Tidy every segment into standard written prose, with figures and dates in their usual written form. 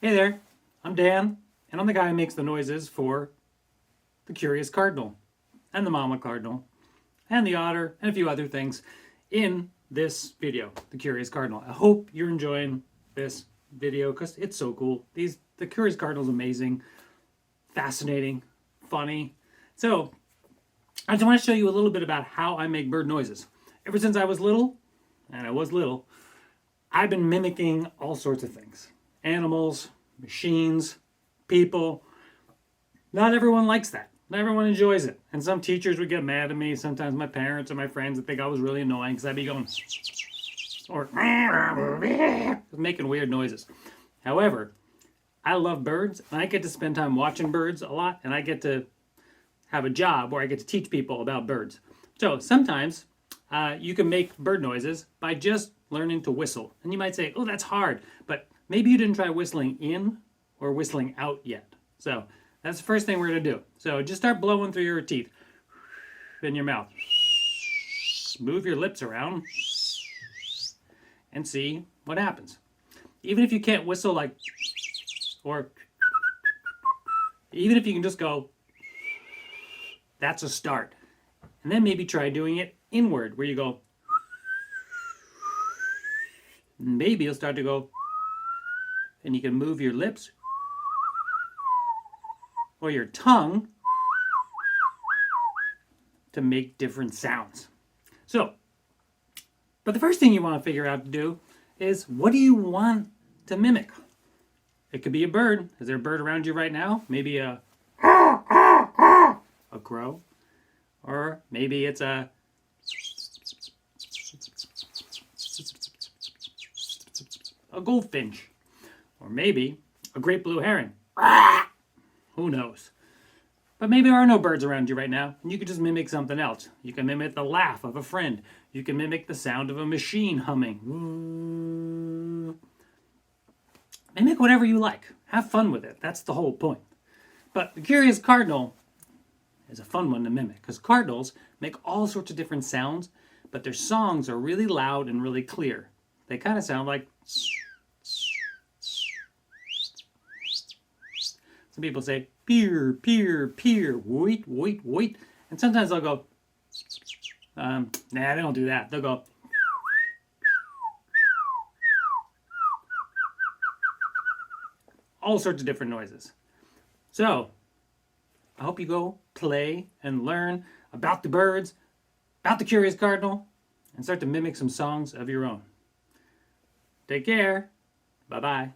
Hey there, I'm Dan, and I'm the guy who makes the noises for the Curious Cardinal, and the Mama Cardinal, and the Otter, and a few other things in this video, the Curious Cardinal. I hope you're enjoying this video because it's so cool. The Curious Cardinal is amazing, fascinating, funny. So, I just want to show you a little bit about how I make bird noises. Ever since I was little, and I was little, I've been mimicking all sorts of things. Animals, machines, people. Not everyone likes that. Not everyone enjoys it. And some teachers would get mad at me. Sometimes my parents or my friends would think I was really annoying because I'd be going or making weird noises. However, I love birds and I get to spend time watching birds a lot, and I get to have a job where I get to teach people about birds. So sometimes you can make bird noises by just learning to whistle. And you might say, oh, that's hard. But maybe you didn't try whistling in or whistling out yet. So that's the first thing we're going to do. So just start blowing through your teeth in your mouth. Move your lips around and see what happens. Even if you can't whistle like, or even if you can just go, that's a start. And then maybe try doing it inward, where you go, maybe you'll start to go, and you can move your lips or your tongue to make different sounds. So, but the first thing you want to figure out to do is, what do you want to mimic? It could be a bird. Is there a bird around you right now? Maybe a crow, or maybe it's a goldfinch, or maybe a great blue heron. Who knows? But maybe there are no birds around you right now, and you can just mimic something else. You can mimic the laugh of a friend. You can mimic the sound of a machine humming. Mimic whatever you like. Have fun with it. That's the whole point. But the Curious Cardinal is a fun one to mimic, because cardinals make all sorts of different sounds, but their songs are really loud and really clear. They kind of sound like... Some people say, peer, peer, peer, wait, wait, wait. And sometimes they'll go, nah, they don't do that. They'll go, all sorts of different noises. So, I hope you go play and learn about the birds, about the Curious Cardinal, and start to mimic some songs of your own. Take care. Bye-bye.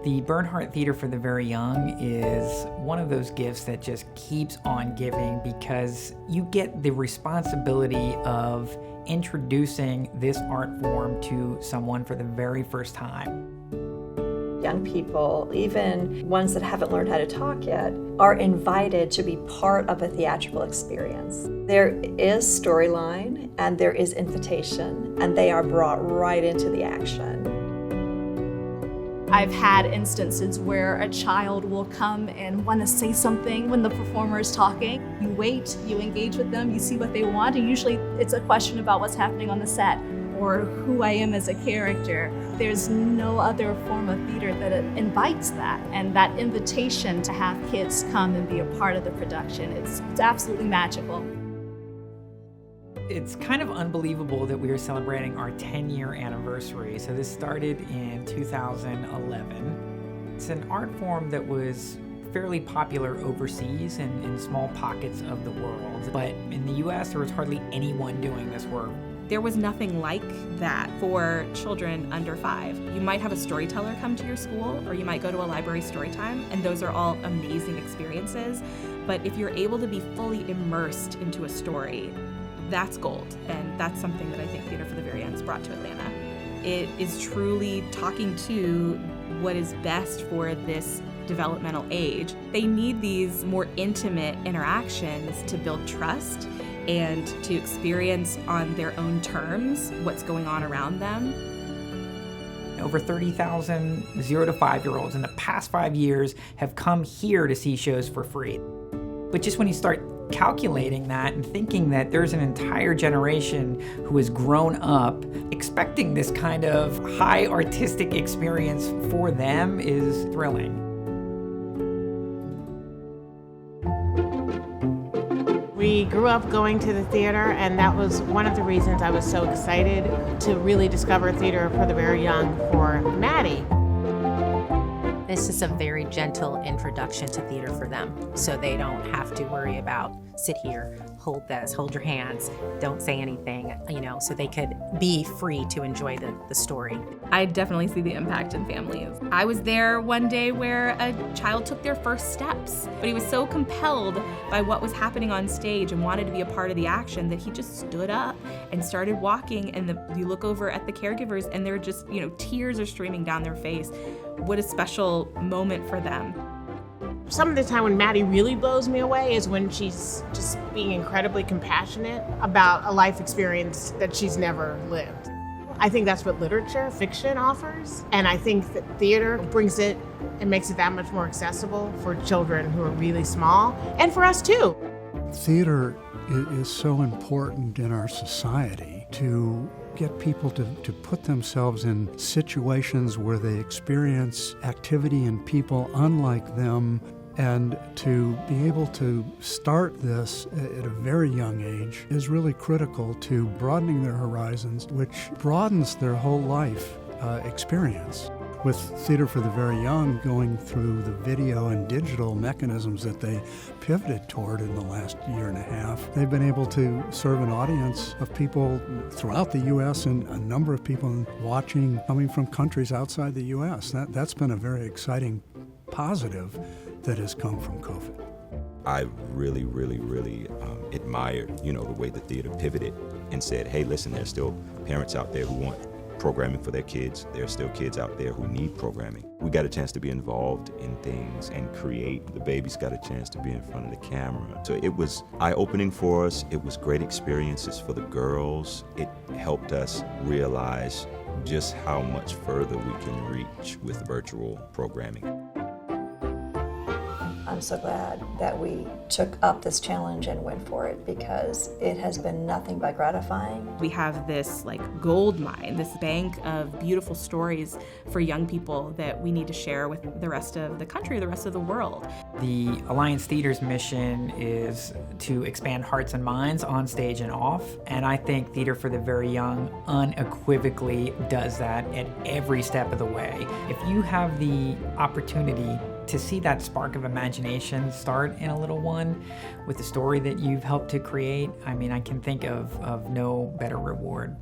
The Bernhardt Theater for the Very Young is one of those gifts that just keeps on giving, because you get the responsibility of introducing this art form to someone for the very first time. Young people, even ones that haven't learned how to talk yet, are invited to be part of a theatrical experience. There is storyline and there is invitation, and they are brought right into the action. I've had instances where a child will come and want to say something when the performer is talking. You wait, you engage with them, you see what they want, and usually it's a question about what's happening on the set or who I am as a character. There's no other form of theater that invites that, and that invitation to have kids come and be a part of the production, it's absolutely magical. It's kind of unbelievable that we are celebrating our 10-year anniversary. So this started in 2011. It's an art form that was fairly popular overseas and in small pockets of the world. But in the US, there was hardly anyone doing this work. There was nothing like that for children under 5. You might have a storyteller come to your school, or you might go to a library story time, and those are all amazing experiences. But if you're able to be fully immersed into a story, that's gold, and that's something that I think Theater for the Very Young's brought to Atlanta. It is truly talking to what is best for this developmental age. They need these more intimate interactions to build trust and to experience on their own terms what's going on around them. Over 30,000 0 to 5-year-olds in the past 5 years have come here to see shows for free. But just when you start calculating that and thinking that there's an entire generation who has grown up expecting this kind of high artistic experience for them is thrilling. We grew up going to the theater, and that was one of the reasons I was so excited to really discover theater for the very young for Maddie. This is a very gentle introduction to theater for them, so they don't have to worry about sit here, hold this, hold your hands, don't say anything, so they could be free to enjoy the story. I definitely see the impact in families. I was there one day where a child took their first steps, but he was so compelled by what was happening on stage and wanted to be a part of the action that he just stood up and started walking, and you look over at the caregivers and they're just, tears are streaming down their face. What a special moment for them. Some of the time when Maddie really blows me away is when she's just being incredibly compassionate about a life experience that she's never lived. I think that's what literature, fiction offers, and I think that theater brings it and makes it that much more accessible for children who are really small, and for us too. Theater is so important in our society to get people to put themselves in situations where they experience activity and people unlike them, and to be able to start this at a very young age is really critical to broadening their horizons, which broadens their whole life experience. With Theater for the Very Young going through the video and digital mechanisms that they pivoted toward in the last year and a half, they've been able to serve an audience of people throughout the U.S. and a number of people watching coming from countries outside the U.S. That's been a very exciting positive that has come from COVID. I really, really, really admired, the way the theater pivoted and said, hey, listen, there's still parents out there who want programming for their kids. There are still kids out there who need programming. We got a chance to be involved in things and create. The babies got a chance to be in front of the camera. So it was eye-opening for us. It was great experiences for the girls. It helped us realize just how much further we can reach with virtual programming. I'm so glad that we took up this challenge and went for it, because it has been nothing but gratifying. We have this gold mine, this bank of beautiful stories for young people that we need to share with the rest of the country, the rest of the world. The Alliance Theater's mission is to expand hearts and minds on stage and off, and I think Theater for the Very Young unequivocally does that at every step of the way. If you have the opportunity to see that spark of imagination start in a little one with the story that you've helped to create, I can think of no better reward.